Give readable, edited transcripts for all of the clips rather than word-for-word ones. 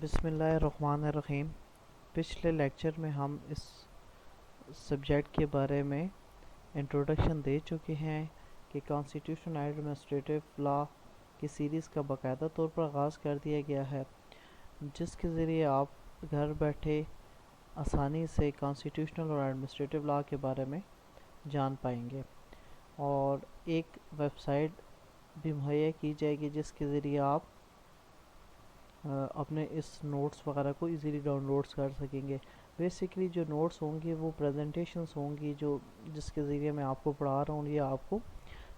بسم اللہ الرحمن الرحیم۔ پچھلے لیکچر میں ہم اس سبجیکٹ کے بارے میں انٹروڈکشن دے چکے ہیں کہ کانسٹیٹیوشن ایڈمنسٹریٹو لا کی سیریز کا باقاعدہ طور پر آغاز کر دیا گیا ہے، جس کے ذریعے آپ گھر بیٹھے آسانی سے کانسٹیٹیوشنل اور ایڈمنسٹریٹو لا کے بارے میں جان پائیں گے، اور ایک ویب سائٹ بھی مہیا کی جائے گی جس کے ذریعے آپ اپنے اس نوٹس وغیرہ کو ایزیلی ڈاؤن لوڈس کر سکیں گے۔ بیسیکلی جو نوٹس ہوں گی وہ پریزنٹیشنز ہوں گی جس کے ذریعے میں آپ کو پڑھا رہا ہوں، یہ آپ کو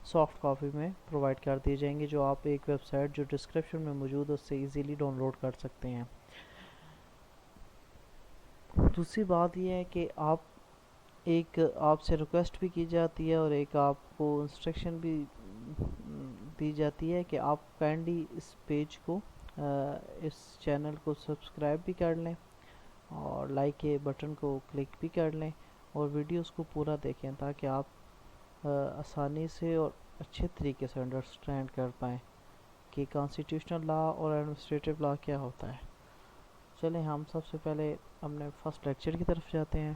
سافٹ کاپی میں پرووائڈ کر دی جائیں گے، جو آپ ایک ویب سائٹ جو ڈسکرپشن میں موجود ہے اس سے ایزیلی ڈاؤن لوڈ کر سکتے ہیں۔ دوسری بات یہ ہے کہ آپ سے ریکویسٹ بھی کی جاتی ہے اور ایک آپ کو انسٹرکشن بھی دی جاتی ہے کہ آپ کائنڈلی اس پیج کو اس چینل کو سبسکرائب بھی کر لیں اور لائک کے بٹن کو کلک بھی کر لیں اور ویڈیوز کو پورا دیکھیں تاکہ آپ آسانی سے اور اچھے طریقے سے انڈرسٹینڈ کر پائیں کہ کانسٹیٹیوشنل لا اور ایڈمنسٹریٹو لا کیا ہوتا ہے۔ چلیں ہم سب سے پہلے اپنے فرسٹ لیکچر کی طرف جاتے ہیں۔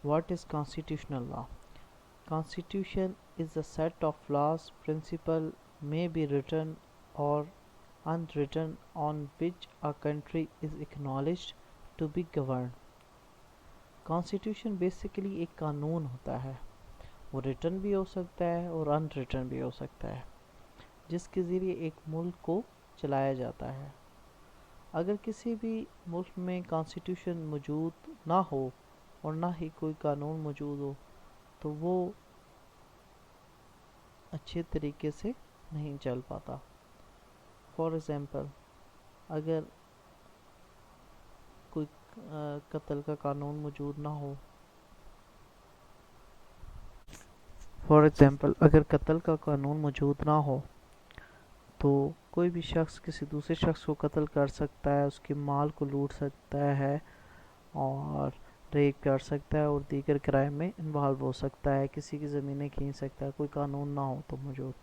What is constitutional law? Constitution is a set of laws, principle may be written or unwritten on which a country is acknowledged to be governed. Constitution basically ایک قانون ہوتا ہے، وہ written بھی ہو سکتا ہے اور unwritten بھی ہو سکتا ہے، جس کے ذریعے ایک ملک کو چلایا جاتا ہے۔ اگر کسی بھی ملک میں کانسٹیٹیوشن موجود نہ ہو اور نہ ہی کوئی قانون موجود ہو تو وہ اچھے طریقے سے نہیں چل پاتا۔ فار ایگزامپل، اگر کوئی قتل کا قانون موجود نہ ہو تو کوئی بھی شخص کسی دوسرے شخص کو قتل کر سکتا ہے، اس کے مال کو لوٹ سکتا ہے اور ریپ کر سکتا ہے اور دیگر کرائم میں انوالو ہو سکتا ہے، کسی کی زمینیں کھین سکتا ہے، کوئی قانون نہ ہو تو موجود۔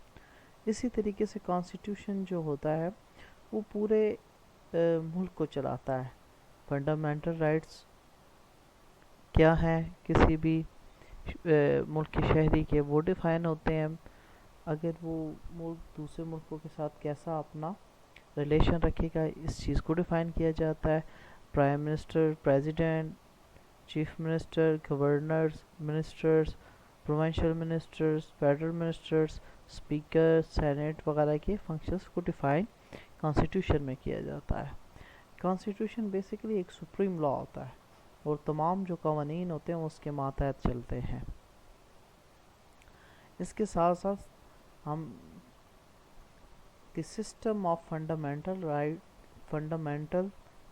اسی طریقے سے کانسٹیٹیوشن جو ہوتا ہے وہ پورے ملک کو چلاتا ہے۔ فنڈامنٹل رائٹس کیا ہیں کسی بھی ملک کے شہری کے، وہ ڈیفائن ہوتے ہیں۔ اگر وہ ملک دوسرے ملکوں کے ساتھ کیسا اپنا ریلیشن رکھے گا، اس چیز کو ڈیفائن کیا جاتا ہے۔ Prime minister, president, chief minister, governors, ministers, provincial ministers, federal ministers, speaker, senate وغیرہ کے فنکشنز کو ڈیفائن کانسٹیٹیوشن میں کیا جاتا ہے۔ کانسٹیٹیوشن بیسیکلی ایک سپریم لا ہوتا ہے اور تمام جو قوانین ہوتے ہیں وہ اس کے ماتحت چلتے ہیں۔ اس کے ساتھ ساتھ ہم the system of fundamental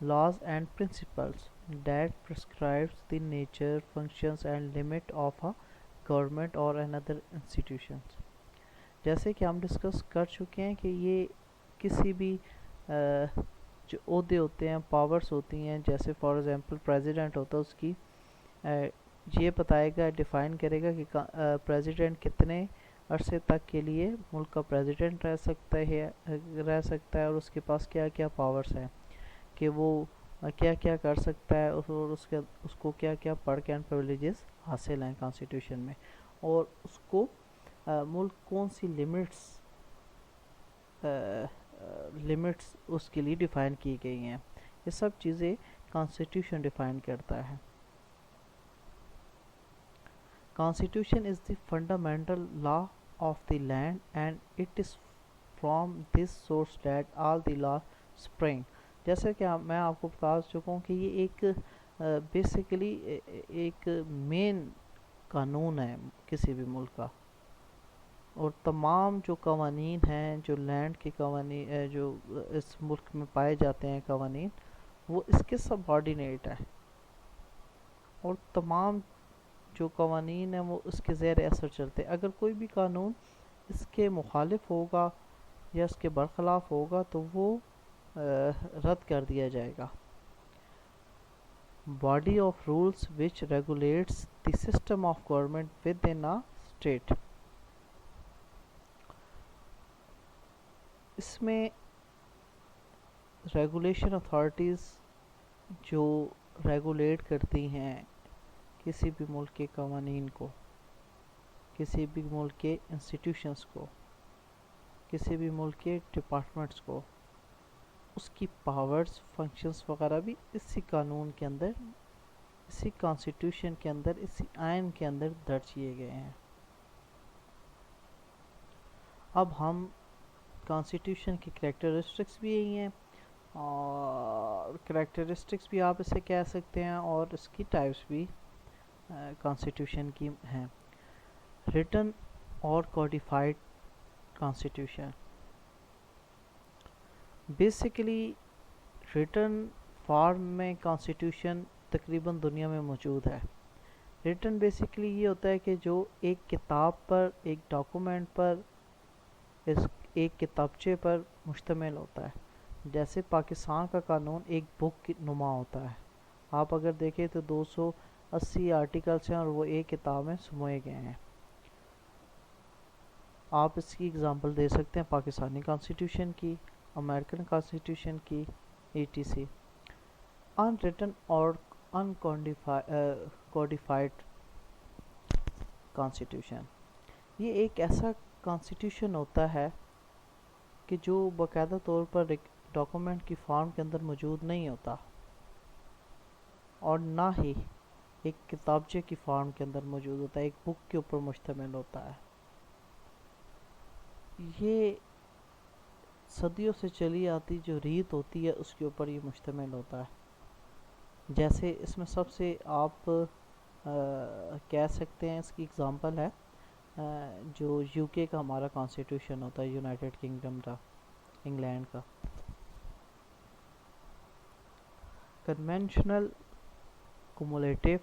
laws and principles that prescribes the nature, functions and limit of a government or another institutions، جیسے کہ ہم ڈسکس کر چکے ہیں کہ یہ کسی بھی جو عہدے ہوتے ہیں، پاورز ہوتی ہیں، جیسے فار ایگزامپل پریزیڈنٹ ہوتا ہے، اس کی یہ بتائے گا، ڈیفائن کرے گا کہ پریزیڈنٹ کتنے عرصے تک کے لیے ملک کا پریزیڈنٹ رہ سکتا ہے اور اس کے پاس کیا کیا پاورز ہیں، کہ وہ کیا کیا کر سکتا ہے اور اس کو کیا کیا پرک اینڈ پریویلیجز حاصل ہیں کانسٹیٹیوشن میں، اور اس کو ملک کون سی لمٹس اس کے لیے ڈیفائن کی گئی ہیں، یہ سب چیزیں کانسٹیٹیوشن ڈیفائن کرتا ہے۔ Constitution is the fundamental law of the land and it is from this source that all the laws spring۔ جیسے کہ میں آپ کو بتا چکا ہوں کہ یہ ایک بیسیکلی ایک مین قانون ہے کسی بھی ملک کا، اور تمام جو قوانین ہیں، جو لینڈ کے قوانین جو اس ملک میں پائے جاتے ہیں قوانین، وہ اس کے سب آرڈینیٹ ہیں، اور تمام جو قوانین ہیں وہ اس کے زیر اثر چلتے ہیں۔ اگر کوئی بھی قانون اس کے مخالف ہوگا یا اس کے برخلاف ہوگا تو وہ رد کر دیا جائے گا۔ Body of rules which regulates the system of government with in a state, اس میں ریگولیشن اتھارٹیز جو ریگولیٹ کرتی ہیں کسی بھی ملک کے قوانین کو، کسی بھی ملک کے انسٹیٹیوشنز کو، کسی بھی ملک کے ڈپارٹمنٹس کو، اس کی پاورز، فنکشنز وغیرہ بھی اسی قانون کے اندر، اسی کانسٹیٹیوشن کے اندر، اسی آئین کے اندر درج کیے گئے ہیں۔ اب ہم کانسٹیٹیوشن کی کریکٹرسٹکس بھی یہی ہیں، اور کریکٹرسٹکس بھی آپ اسے کہہ سکتے ہیں، اور اس کی ٹائپس بھی کانسٹیٹیوشن کی ہیں۔ ریٹن اور codified constitution, basically written form میں کانسٹیٹیوشن تقریباً دنیا میں موجود ہے۔ ریٹن بیسیکلی یہ ہوتا ہے کہ جو ایک کتاب پر، ایک ڈاکومنٹ پر، ایک کتابچے پر مشتمل ہوتا ہے۔ جیسے پاکستان کا قانون ایک بک کی نما ہوتا ہے، آپ اگر دیکھیں تو 280 آرٹیکلس ہیں اور وہ ایک کتاب میں سموئے گئے ہیں۔ آپ اس کی اگزامپل دے سکتے ہیں پاکستانی کانسٹیٹیوشن کی، امریکن کانسٹیٹیوشن کی، ETC۔ ان ریٹن اور ان کوڈیفائڈ کانسٹیٹیوشن، یہ ایک ایسا کانسٹیٹیوشن ہوتا ہے کہ جو باقاعدہ طور پر ایک ڈاکومنٹ کی فارم کے اندر موجود نہیں ہوتا، اور نہ ہی ایک کتابچے کی فارم کے اندر موجود ہوتا ہے، ایک بک کے اوپر مشتمل ہوتا ہے۔ یہ صدیوں سے چلی آتی جو ریت ہوتی ہے اس کے اوپر یہ مشتمل ہوتا ہے۔ جیسے اس میں سب سے آپ کہہ سکتے ہیں، اس کی اگزامپل ہے جو UK کا ہمارا کانسٹیٹیوشن ہوتا ہے، یونائٹڈ کنگڈم کا، انگلینڈ کا۔ کنونشنل کومولیٹو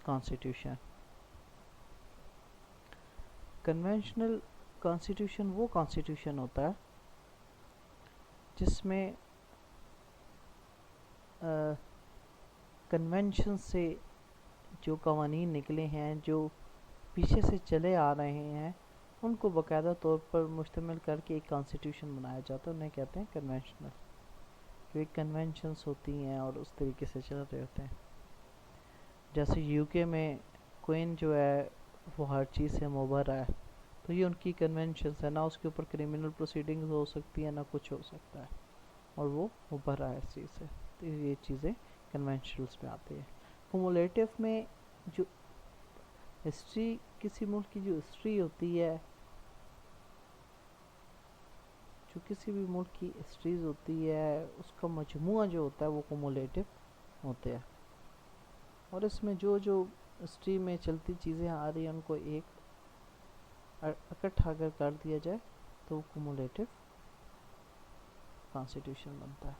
کانسٹیٹیوشن، کنونشنل کانسٹیٹیوشن وہ کانسٹیٹیوشن ہوتا ہے جس میں کنونشن سے جو قوانین نکلے ہیں، جو پیچھے سے چلے آ رہے ہیں، ان کو باقاعدہ طور پر مشتمل کر کے ایک کانسٹیٹیوشن بنایا جاتا ہے، انہیں کہتے ہیں کنونشنل۔ جو ایک کنونشنس ہوتی ہیں اور اس طریقے سے چل رہے ہوتے ہیں۔ جیسے UK میں کوئن جو ہے وہ ہر چیز سے مبرا ہے، تو یہ ان کی کنونشنس ہے، نہ اس کے اوپر کرمنل پروسیڈنگز ہو سکتی ہیں، نہ کچھ ہو سکتا ہے، اور وہ مبرا ہے اس چیز سے، تو یہ چیزیں کنونشنلس میں آتی ہیں۔ کومولیٹو میں جو ہسٹری، کسی ملک کی جو ہسٹری ہوتی ہے، جو کسی بھی ملک کی ہسٹریز ہوتی ہے، اس کا مجموعہ جو ہوتا ہے وہ کومولیٹو ہوتے ہیں، اور اس میں جو جو ہسٹری میں چلتی چیزیں آ رہی ہیں ان کو ایک اکٹھا کر دیا جائے تو وہ کومولیٹو کانسٹیٹیوشن بنتا ہے۔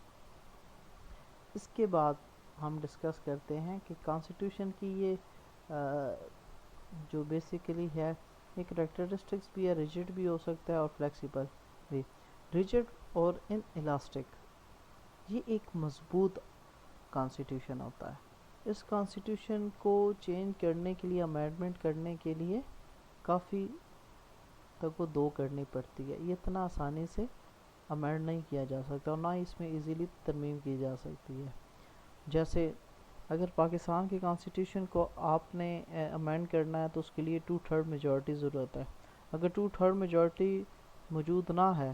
اس کے بعد ہم ڈسکس کرتے ہیں کہ کانسٹیٹیوشن کی یہ جو بیسیکلی ہے، ایک کریکٹرسٹکس بھی ہے، ریجڈ بھی ہو سکتا ہے اور فلیکسیبل بھی۔ ریجڈ اور ان الاسٹک، یہ ایک مضبوط کانسٹیٹیوشن ہوتا ہے۔ اس کانسٹیٹیوشن کو چینج کرنے کے لیے، امینڈمنٹ کرنے کے لیے کافی تک وہ دو کرنی پڑتی ہے، یہ اتنا آسانی سے امینڈ نہیں کیا جا سکتا، اور نہ ہی اس میں ایزیلی ترمیم کی جا سکتی ہے۔ جیسے اگر پاکستان کے کانسٹیٹیوشن کو آپ نے امینڈ کرنا ہے تو اس کے لیے 2/3 میجورٹی ضرورت ہے۔ اگر 2/3 میجورٹی موجود نہ ہے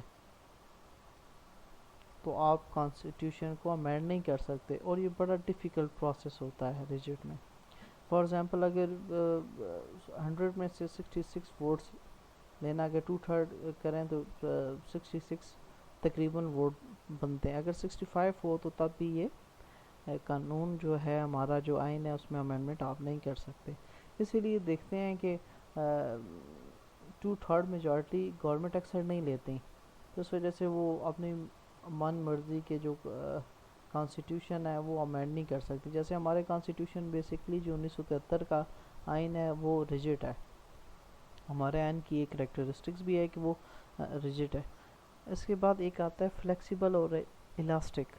تو آپ کانسٹیٹیوشن کو امینڈ نہیں کر سکتے، اور یہ بڑا ڈیفیکلٹ پروسیس ہوتا ہے ریجڈ میں۔ فار ایگزامپل اگر 100 میں سے 66 ووٹس لینا، اگر 2/3 کریں تو 66 تقریباً ووٹ بنتے ہیں۔ اگر 65 ہو تو تب بھی یہ قانون جو ہے، ہمارا جو آئین ہے، اس میں امینڈمنٹ آپ نہیں کر سکتے۔ اسی لیے دیکھتے ہیں کہ 2/3 میجورٹی گورنمنٹ اکثر نہیں لیتی، تو اس وجہ سے وہ اپنی من مرضی کے جو کانسٹیٹیوشن ہے وہ امینڈ نہیں کر سکتی۔ جیسے ہمارے کانسٹیٹیوشن بیسکلی جو 1973 کا آئین ہے وہ ریجڈ ہے، ہمارے آئین کی ایک کریکٹرسٹکس بھی ہے کہ وہ ریجڈ ہے۔ اس کے بعد ایک آتا ہے فلیکسیبل اور الاسٹک،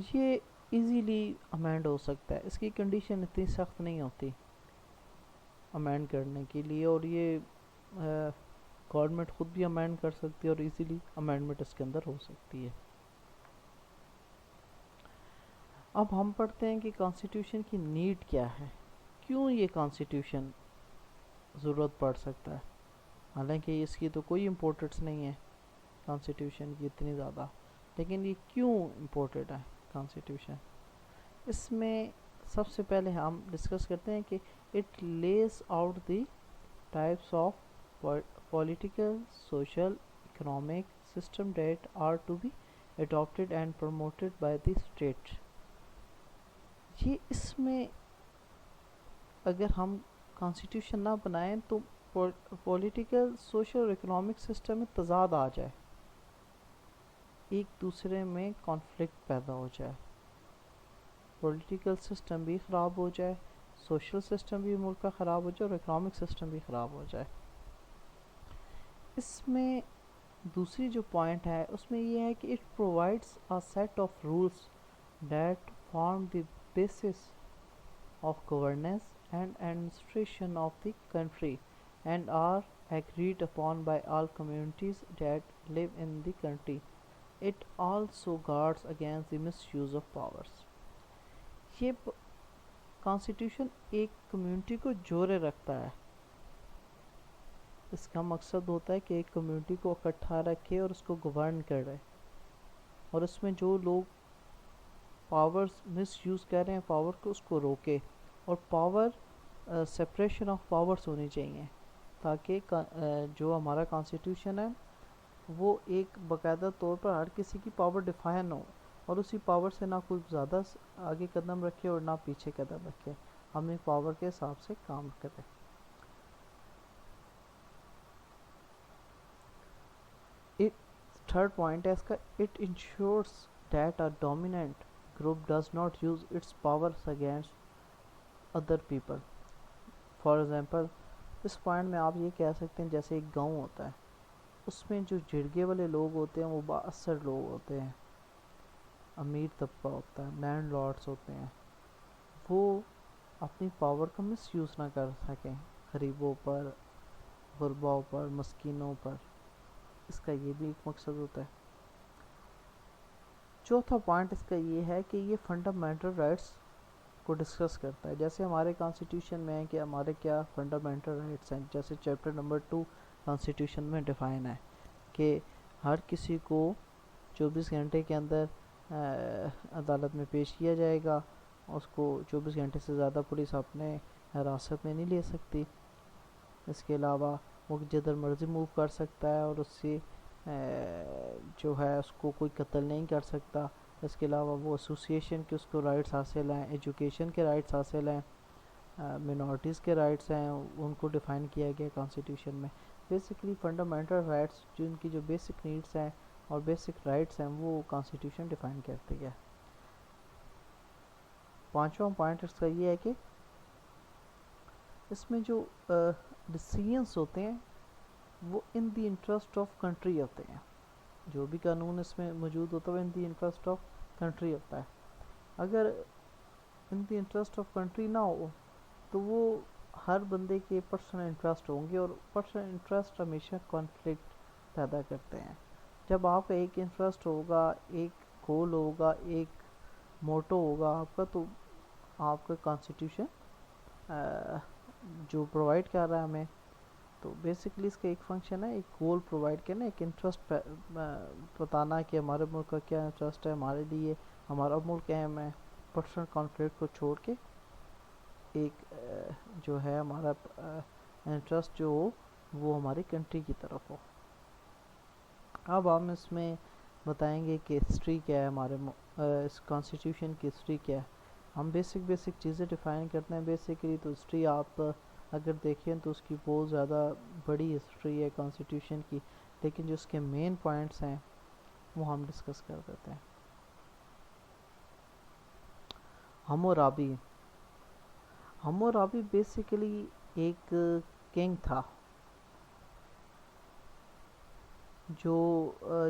یہ ایزیلی امینڈ ہو سکتا ہے، اس کی کنڈیشن اتنی سخت نہیں ہوتی امینڈ کرنے کے لیے، اور یہ گورنمنٹ خود بھی امینڈ کر سکتی ہے اور ایزیلی امینڈمنٹ اس کے اندر ہو سکتی ہے. اب ہم پڑھتے ہیں کہ کانسٹیٹیوشن کی نیڈ کیا ہے، کیوں یہ کانسٹیٹیوشن ضرورت پڑ سکتا ہے. حالانکہ اس کی تو کوئی امپورٹنس نہیں ہے کانسٹیٹیوشن کی اتنی زیادہ، لیکن یہ کیوں امپورٹنٹ ہے کانسٹیٹیوشن. اس میں سب سے پہلے ہم ڈسکس کرتے ہیں کہ it lays out the types of political, social, economic system that are to be adopted and promoted by the state. یہ اس میں اگر ہم کانسٹیٹیوشن نہ بنائیں تو پولیٹیکل، سوشل اور اکنامک سسٹم میں تضاد آ جائے، ایک دوسرے میں کانفلکٹ پیدا ہو جائے، پولیٹیکل سسٹم بھی خراب ہو جائے، سوشل سسٹم بھی ملک کا خراب ہو جائے اور اکنامک سسٹم بھی خراب ہو جائے. اس میں دوسری جو پوائنٹ ہے اس میں یہ ہے کہ it provides a set of rules that form the basis of governance and administration of the country and are agreed upon by all communities that live in the country. It also guards against the misuse of powers. یہ constitution ایک community کو جوڑے رکھتا ہے. اس کا مقصد ہوتا ہے کہ ایک کمیونٹی کو اکٹھا رکھے اور اس کو گورن کرے، اور اس میں جو لوگ پاورز مس یوز کر رہے ہیں پاور کو، اس کو روکے. اور پاور سپریشن آف پاورز ہونی چاہیے تاکہ جو ہمارا کانسٹیٹیوشن ہے وہ ایک باقاعدہ طور پر ہر کسی کی پاور ڈیفائن ہو، اور اسی پاور سے نہ کوئی زیادہ آگے قدم رکھے اور نہ پیچھے قدم رکھے، ہمیں پاور کے حساب سے کام کرے. تھرڈ پوائنٹ ہے اس کا، it ensures that a dominant group does not use its powers against other people. For example اس پوائنٹ میں آپ یہ کہہ سکتے ہیں جیسے ایک گاؤں ہوتا ہے، اس میں جو جرگے والے لوگ ہوتے ہیں وہ بااثر لوگ ہوتے ہیں، امیر طبقہ ہوتا ہے، لینڈ لارڈس ہوتے ہیں، وہ اپنی پاور کا مس یوز نہ کر سکیں غریبوں پر، غرباؤں پر، مسکینوں پر. اس کا یہ بھی ایک مقصد ہوتا ہے. چوتھا پوائنٹ اس کا یہ ہے کہ یہ فنڈامنٹل رائٹس کو ڈسکس کرتا ہے. جیسے ہمارے کانسٹیٹیوشن میں ہے کہ ہمارے کیا فنڈامنٹل رائٹس ہیں، جیسے چیپٹر نمبر 2 کانسٹیٹیوشن میں ڈیفائن ہے کہ ہر کسی کو 24 گھنٹے کے اندر عدالت میں پیش کیا جائے گا، اس کو 24 گھنٹے سے زیادہ پولیس اپنے حراست میں نہیں لے سکتی. اس کے علاوہ وہ جدھر مرضی موو کر سکتا ہے اور اس سے جو ہے اس کو کوئی قتل نہیں کر سکتا. اس کے علاوہ وہ ایسوسیشن کے اس کو رائٹس حاصل ہیں، ایجوکیشن کے رائٹس حاصل ہیں، منورٹیز کے رائٹس ہیں، ان کو ڈیفائن کیا گیا کانسٹیٹیوشن میں. بیسکلی فنڈامنٹل رائٹس جن کی جو بیسک نیڈس ہیں اور بیسک رائٹس ہیں وہ کانسٹیٹیوشن ڈیفائن کرتی ہے. پانچواں پوائنٹ اس کا یہ ہے کہ اس میں جو ڈیسیژنس ہوتے ہیں وہ ان دی انٹرسٹ آف کنٹری ہوتے ہیں. جو بھی قانون اس میں موجود ہوتا ہے وہ ان دی انٹرسٹ آف کنٹری ہوتا ہے. اگر ان دی انٹرسٹ آف کنٹری نہ ہو تو وہ ہر بندے کے پرسنل انٹرسٹ ہوں گے، اور پرسنل انٹرسٹ ہمیشہ کانفلکٹ پیدا کرتے ہیں. جب آپ کا ایک انٹرسٹ ہوگا، ایک گول ہوگا، ایک موٹو ہوگا آپ کا، تو آپ کا کانسٹیٹیوشن جو پرووائڈ کر رہا ہے ہمیں، تو بیسکلی اس کا ایک فنکشن ہے ایک گول پرووائڈ کرنا، ایک انٹرسٹ بتانا کہ ہمارے ملک کا کیا انٹرسٹ ہے، ہمارے لیے ہمارا ملک اہم ہے. پرسنل کانفلکٹ کو چھوڑ کے ایک جو ہے ہمارا انٹرسٹ جو ہو وہ ہماری کنٹری کی طرف ہو. اب ہم اس میں بتائیں گے کہ ہسٹری کیا ہے، ہمارے اس کانسٹیٹیوشن کی ہسٹری کیا ہے. ہم بیسک چیزیں ڈیفائن کرتے ہیں. بیسکلی تو ہسٹری آپ اگر دیکھیں تو اس کی بہت زیادہ بڑی ہسٹری ہے کانسٹیٹیوشن کی، لیکن جو اس کے مین پوائنٹس ہیں وہ ہم ڈسکس کر دیتے ہیں. ہمورابی بیسیکلی ایک کنگ تھا جو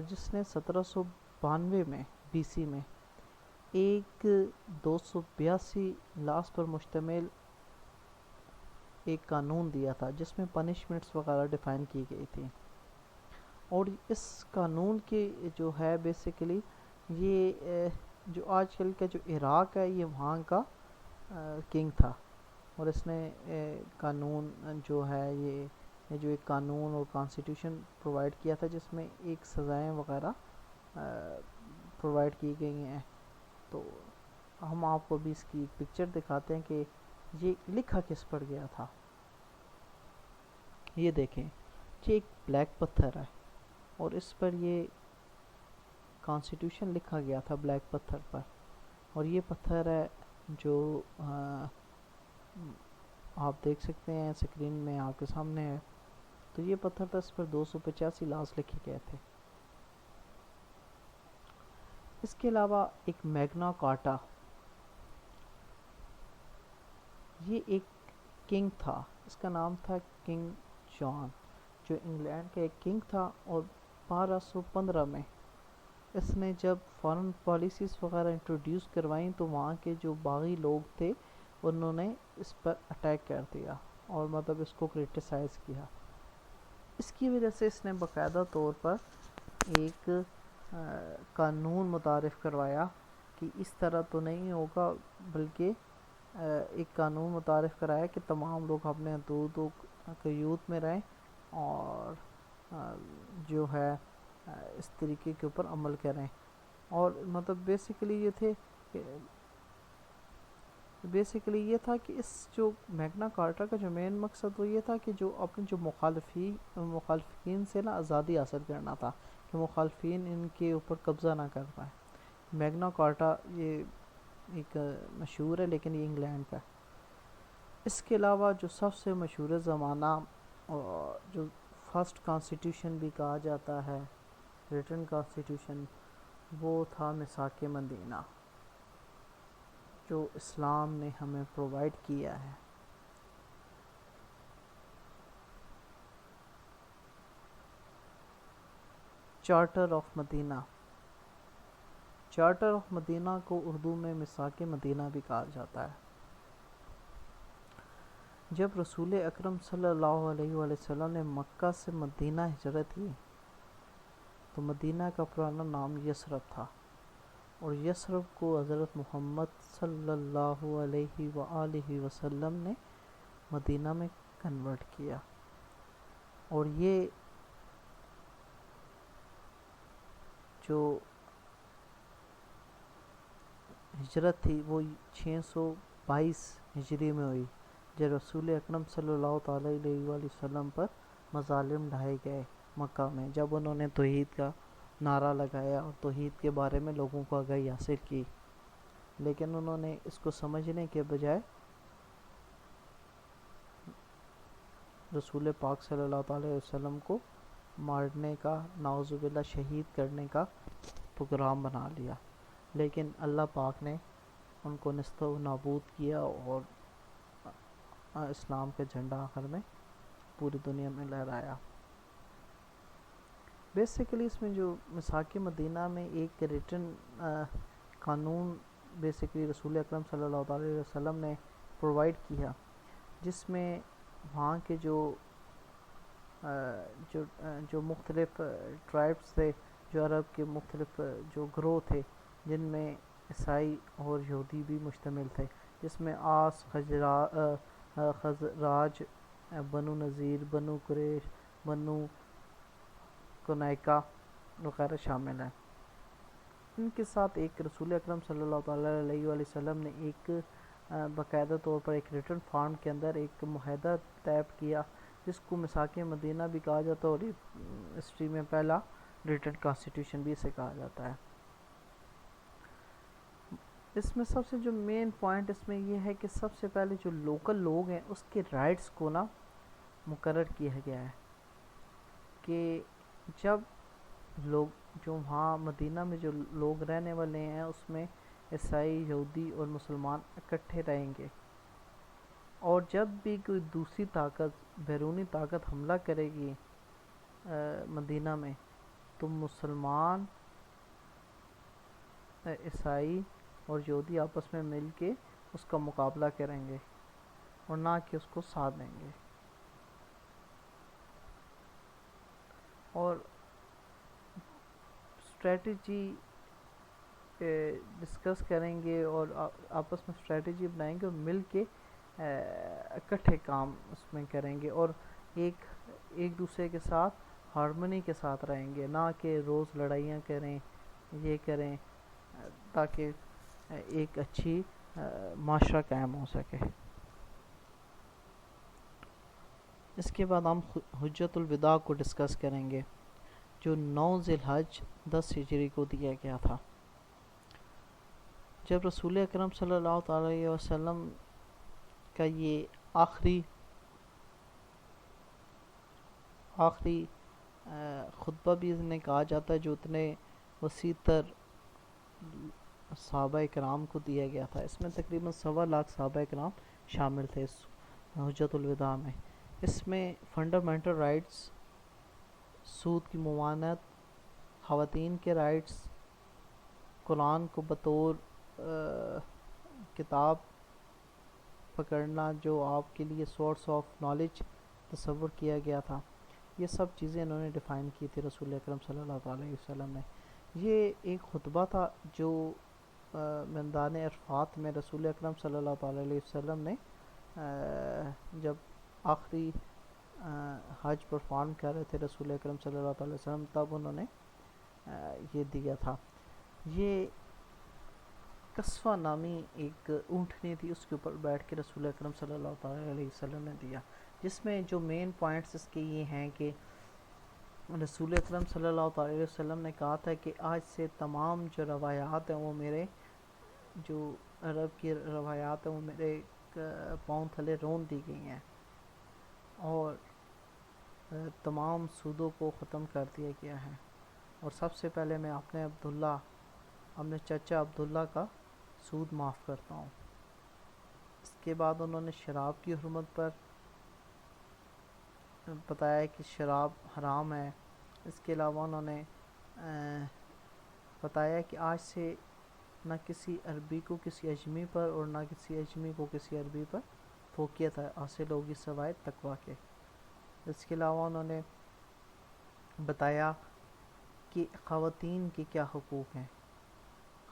جس نے 1792 میں BC میں ایک 282 لاس پر مشتمل ایک قانون دیا تھا جس میں پنشمنٹس وغیرہ ڈیفائن کی گئی تھی. اور اس قانون کی جو ہے بیسیکلی یہ جو آج کل کا جو عراق ہے یہ وہاں کا کنگ تھا، اور اس نے قانون جو ہے یہ جو ایک قانون اور کانسٹیٹیوشن پرووائڈ کیا تھا جس میں ایک سزائیں وغیرہ پرووائڈ کی گئی ہیں. تو ہم آپ کو بھی اس کی ایک پکچر دکھاتے ہیں کہ یہ لکھا کس پر گیا تھا. یہ دیکھیں، یہ ایک بلیک پتھر ہے اور اس پر یہ کانسٹیٹیوشن لکھا گیا تھا بلیک پتھر پر. اور یہ پتھر ہے جو آپ دیکھ سکتے ہیں سکرین میں آپ کے سامنے ہے. تو یہ پتھر تھا، اس پر 285 لاز لکھے گئے تھے. اس کے علاوہ ایک میگنا کارٹا، یہ ایک کنگ تھا، اس کا نام تھا کنگ جان، جو انگلینڈ کا ایک کنگ تھا. اور 1215 میں اس نے جب فارن پالیسیز وغیرہ انٹروڈیوس کروائیں تو وہاں کے جو باغی لوگ تھے انہوں نے اس پر اٹیک کر دیا اور مطلب اس کو کرٹیسائز کیا. اس کی وجہ سے اس نے باقاعدہ طور پر ایک قانون متعارف کروایا کہ اس طرح تو نہیں ہوگا، بلکہ ایک قانون متعارف کرایا کہ تمام لوگ اپنے حدود و قیود میں رہیں اور جو ہے اس طریقے کے اوپر عمل کریں. اور مطلب بیسیکلی یہ تھا کہ اس جو میگنا کارٹا کا جو مین مقصد وہ یہ تھا کہ جو اپنے جو مخالفین سے نا آزادی حاصل کرنا تھا، کہ مخالفین ان کے اوپر قبضہ نہ کر پائیں. میگنا کارٹا یہ ایک مشہور ہے لیکن یہ انگلینڈ کا ہے. اس کے علاوہ جو سب سے مشہور زمانہ اور جو فرسٹ کانسٹیٹیوشن بھی کہا جاتا ہے، ریٹن کانسٹیٹیوشن، وہ تھا میثاق مدینہ جو اسلام نے ہمیں پرووائڈ کیا ہے. Charter of Madina, charter of Madina کو اردو میں میثاق مدینہ بھی کہا جاتا ہے. جب رسول اکرم صلی اللہ علیہ وآلہ وسلم نے مکہ سے مدینہ ہجرت کی تو مدینہ کا پرانا نام یثرب تھا، اور یثرب کو حضرت محمد صلی اللہ علیہ وآلہ وسلم نے مدینہ میں کنورٹ کیا. اور یہ جو ہجرت تھی وہ 622 ہجری میں ہوئی، جب رسول اکرم صلی اللہ تعالیٰ علیہ وآلہ وسلم پر مظالم ڈھائے گئے مکہ میں، جب انہوں نے توحید کا نعرہ لگایا اور توحید کے بارے میں لوگوں کو آگاہی حاصل کی. لیکن انہوں نے اس کو سمجھنے کے بجائے رسول پاک صلی اللہ تعالیٰ علیہ وسلم کو مارنے کا، نعوذ باللہ شہید کرنے کا پروگرام بنا لیا. لیکن اللہ پاک نے ان کو نیست و نابود کیا اور اسلام کا جھنڈا آخر میں پوری دنیا میں لہرایا. بیسیکلی اس میں جو میثاق مدینہ میں ایک ریٹن قانون بیسیکلی رسول اکرم صلی اللہ علیہ وسلم نے پرووائڈ کیا، جس میں وہاں کے جو مختلف ٹرائبس تھے، جو عرب کے مختلف جو گروہ تھے جن میں عیسائی اور یہودی بھی مشتمل تھے، جس میں آس، خزراج، بنو نذیر، بنو قریش، بنو کنیکا وغیرہ شامل ہیں. ان کے ساتھ ایک رسول اکرم صلی اللہ تعالیٰ علیہ وآلہ وسلم نے ایک باقاعدہ طور پر ایک ریٹن فارم کے اندر ایک معاہدہ طے کیا جس کو میثاق مدینہ بھی کہا جاتا ہے، اور ہسٹری میں پہلا ریٹن کانسٹیٹیوشن بھی اسے کہا جاتا ہے. اس میں سب سے جو مین پوائنٹ اس میں یہ ہے کہ سب سے پہلے جو لوکل لوگ ہیں اس کے رائٹس کو نا مقرر کیا گیا ہے کہ جب لوگ جو وہاں مدینہ میں جو لوگ رہنے والے ہیں اس میں عیسائی، یہودی اور مسلمان اکٹھے رہیں گے، اور جب بھی کوئی دوسری طاقت، بیرونی طاقت حملہ کرے گی مدینہ میں تو مسلمان، عیسائی اور یہودی آپس میں مل کے اس کا مقابلہ کریں گے اور نہ کہ اس کو ساتھ دیں گے. اور اسٹریٹجی ڈسکس کریں گے اور آپس میں اسٹریٹجی بنائیں گے اور مل کے اکٹھے کام اس میں کریں گے اور ایک دوسرے کے ساتھ ہارمونی کے ساتھ رہیں گے، نہ کہ روز لڑائیاں کریں یہ کریں، تاکہ ایک اچھی معاشرہ قائم ہو سکے۔ اس کے بعد ہم حجۃ الوداع کو ڈسکس کریں گے، جو 9 ذی الحج 10 ہجری کو دیا گیا تھا، جب رسول اکرم صلی اللہ تعالی علیہ وسلم کا یہ آخری خطبہ بھی انہیں کہا جاتا ہے، جو اتنے وسیع تر صحابہ کرام کو دیا گیا تھا۔ اس میں تقریباً 1.25 لاکھ صحابہ کرام شامل تھے اس حجۃ الوداع میں۔ اس میں فنڈامنٹل رائٹس، سود کی ممانعت، خواتین کے رائٹس، قرآن کو بطور کتاب پکڑنا جو آپ کے لیے سورس آف نالج تصور کیا گیا تھا، یہ سب چیزیں انہوں نے ڈیفائن کی تھی رسول اکرم صلی اللہ علیہ وسلم نے۔ یہ ایک خطبہ تھا جو میدان عرفات میں رسول اکرم صلی اللہ علیہ وسلم نے جب آخری حج پرفارم کر رہے تھے رسول اکرم صلی اللہ علیہ وسلم، تب انہوں نے یہ دیا تھا۔ یہ قصفہ نامی ایک اونٹنی تھی، اس کے اوپر بیٹھ کے رسول اکرم صلی اللہ علیہ وسلم نے دیا، جس میں جو مین پوائنٹس اس کے یہ ہیں کہ رسول اکرم صلی اللہ علیہ وسلم نے کہا تھا کہ آج سے تمام جو روایات ہیں وہ میرے، جو عرب کی روایات ہیں وہ میرے پاؤں تھلے رون دی گئی ہیں، اور تمام سودوں کو ختم کر دیا گیا ہے، اور سب سے پہلے میں اپنے چچا عبداللہ کا سود معاف کرتا ہوں۔ اس کے بعد انہوں نے شراب کی حرمت پر بتایا کہ شراب حرام ہے۔ اس کے علاوہ انہوں نے بتایا کہ آج سے نہ کسی عربی کو کسی اجمی پر اور نہ کسی اجمی کو کسی عربی پر فوقیت حاصل ہوگی سوائے تقویٰ کے۔ اس کے علاوہ انہوں نے بتایا کہ خواتین کے کیا حقوق ہیں،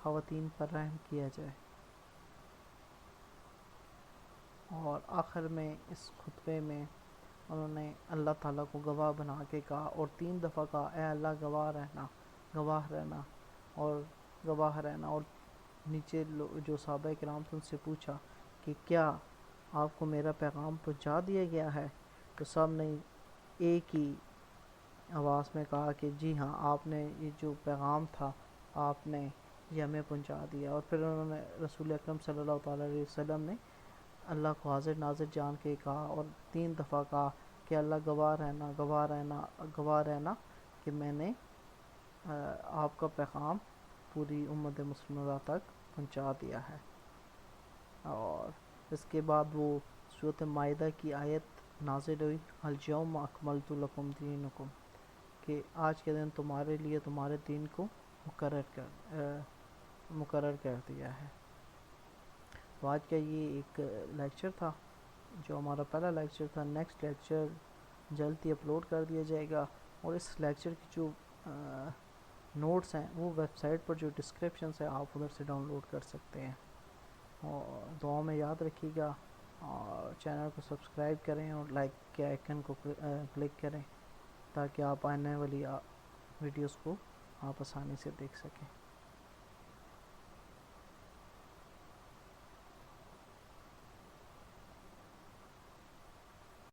خواتین پر رحم کیا جائے، اور آخر میں اس خطبے میں انہوں نے اللہ تعالیٰ کو گواہ بنا کے کہا اور 3 دفعہ کہا، اے اللہ گواہ رہنا، گواہ رہنا اور گواہ رہنا، اور نیچے جو صحابہ کرام تھے ان سے پوچھا کہ کیا آپ کو میرا پیغام پہنچا دیا گیا ہے؟ تو سب نے ایک ہی آواز میں کہا کہ جی ہاں، آپ نے یہ جو پیغام تھا آپ نے یہ ہمیں پہنچا دیا۔ اور پھر انہوں نے رسول اکرم صلی اللہ تعالیٰ علیہ وسلم نے اللہ کو حاضر ناظر جان کے کہا اور 3 دفعہ کہا کہ اللہ گواہ رہنا، گواہ رہنا، گواہ رہنا کہ میں نے آپ کا پیغام پوری امت مسلمہ تک پہنچا دیا ہے۔ اور اس کے بعد وہ سورۃ مائدہ کی آیت نازل ہوئی، الیوم اکملت لکم دینکم، کہ آج کے دن تمہارے لیے تمہارے دین کو مقرر کر دیا ہے۔ تو آج کا یہ ایک لیکچر تھا، جو ہمارا پہلا لیکچر تھا۔ نیکسٹ لیکچر جلد ہی اپلوڈ کر دیا جائے گا، اور اس لیکچر کی جو نوٹس ہیں وہ ویب سائٹ پر جو ڈسکرپشنس ہیں آپ ادھر سے ڈاؤن لوڈ کر سکتے ہیں۔ اور دعا میں یاد رکھیے گا، اور چینل کو سبسکرائب کریں اور لائک کے آئیکن کو کلک کریں، تاکہ آپ آنے والی ویڈیوز کو آپ آسانی سے دیکھ سکیں۔